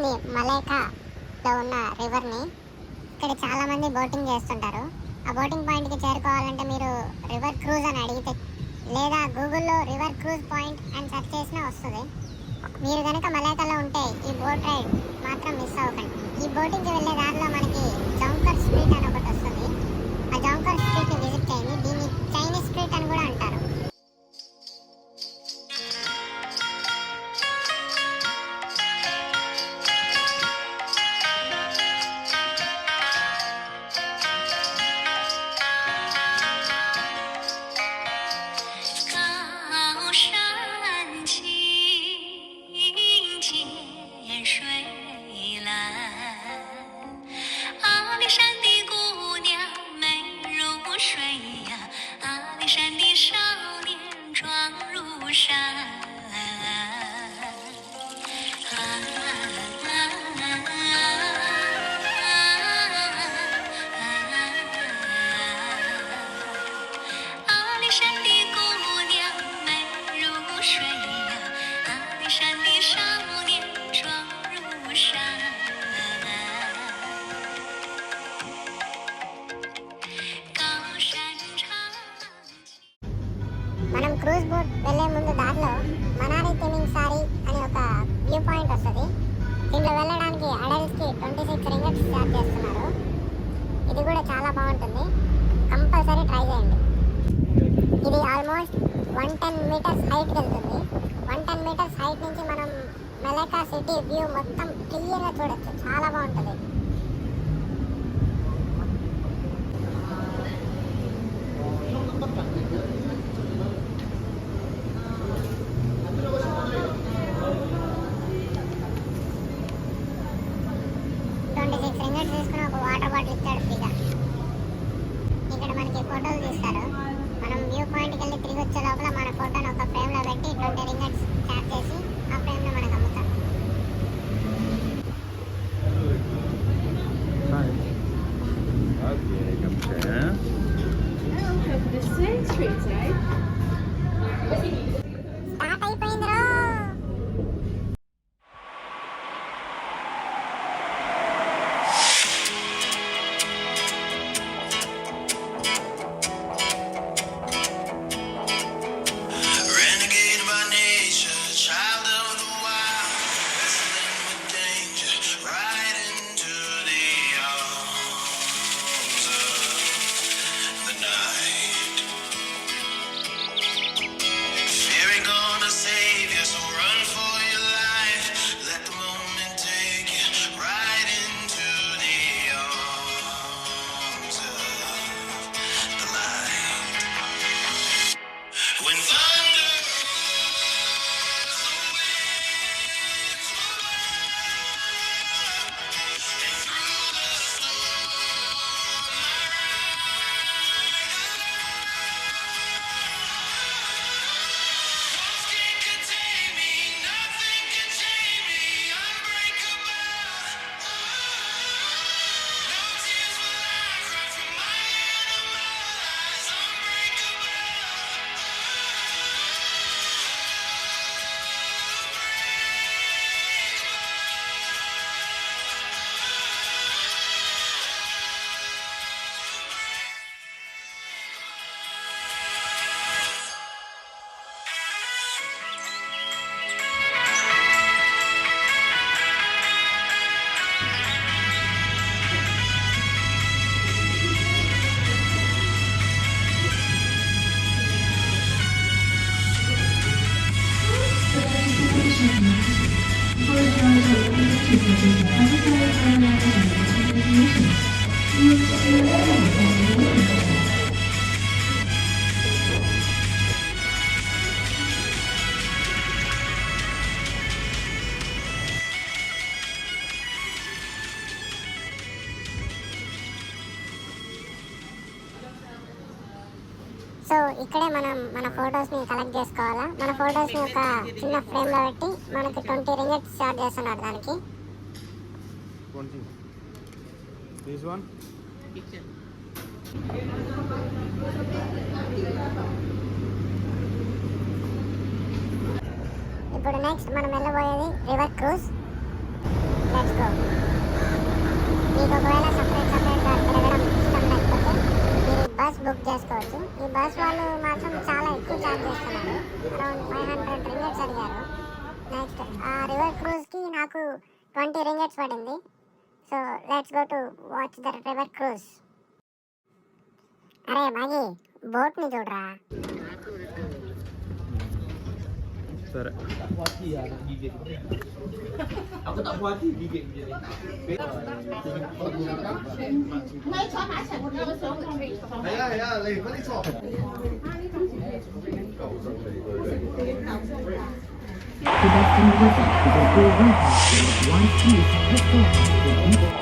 చూస్తుంది మలైకాలో ఉన్న రివర్ని. ఇక్కడ చాలామంది బోటింగ్ చేస్తుంటారు. ఆ బోటింగ్ పాయింట్కి చేరుకోవాలంటే మీరు రివర్ క్రూజ్ అని అడిగితే లేదా గూగుల్లో రివర్ క్రూజ్ పాయింట్ అని సెర్చ్ చేసినా వస్తుంది. మీరు కనుక మలైకాలో ఉంటే ఈ బోట్ రైడ్ మాత్రం మిస్ అవ్వకండి. ఈ బోటింగ్కి వెళ్ళే దారిలో మనకి జౌంకర్ స్ట్రీట్ అని ఒకటి వస్తుంది. ఆ జౌంకర్ స్ట్రీట్ని విజిట్ చేయండి. దీన్ని చైనీస్ స్ట్రీట్ అని కూడా అంటారు. మనం క్రూజ్ బోట్ వెళ్ళే ముందు దారిలో మనాలి థిమింగ్ సారీ అని ఒక వ్యూ పాయింట్ వస్తుంది. దీంట్లో వెళ్ళడానికి అడల్ట్స్కి 26 రింగిట్స్ ఛార్జ్ చేస్తున్నారు. ఇది కూడా చాలా బాగుంటుంది, కంపల్సరీ ట్రై చేయండి. ఇది ఆల్మోస్ట్ 110 మీటర్స్ హైట్కి వెళ్తుంది. 110 మీటర్స్ హైట్ నుంచి మనం మలైకా సిటీ వ్యూ మొత్తం క్లియర్గా చూడొచ్చు. చాలా బాగుంటుంది. తీసుకుని ఒక వాటర్ బాటిల్ ఇస్తాడు ఫ్రీగా. ఇక్కడ మనకి ఫోటోలు తీస్తారు. మనం వ్యూ పాయింట్కి వెళ్ళి తిరిగి వచ్చే లోపల మన ఫోటోని ఒక ఫ్రేమ్లో పెట్టి 20 రింగిట్స్ ఛార్జ్ చేసి ఆ ఫ్రేమ్లో మనకు అమ్ముతారు. స్టార్ట్ అయిపోయింది రో. సో ఇక్కడే మనం మన ఫొటోస్ని కలెక్ట్ చేసుకోవాలా. మన ఫొటోస్ని ఒక చిన్న ఫ్రేమ్లో పెట్టి మనకి 20 రింగిట్స్ ఛార్జ్ చేస్తున్నారు దానికి. ఇప్పుడు నెక్స్ట్ మనం వెళ్ళబోయేది రివర్ క్రూజ్. Let's go. మీకు ఒకవేళ సపరేట్గా తిరగడం ఇష్టం లేకపోతే మీరు బస్ బుక్ చేసుకోవచ్చు. ఈ బస్ వాళ్ళు మాత్రం చాలా ఎక్కువ ఛార్జ్ చేస్తున్నారు, అరౌండ్ 500 రింగెట్స్ అడిగారు. నెక్స్ట్ ఆ రివర్ క్రూజ్కి నాకు 20 రింగెట్స్ పడింది. So let's go to watch the river cruise. అరే బాగి, బోట్ని చూడరా. సరే aku tak puas hati gigit macam ni. Ya, lain kali sok. The destination is a blue warehouse with one piece of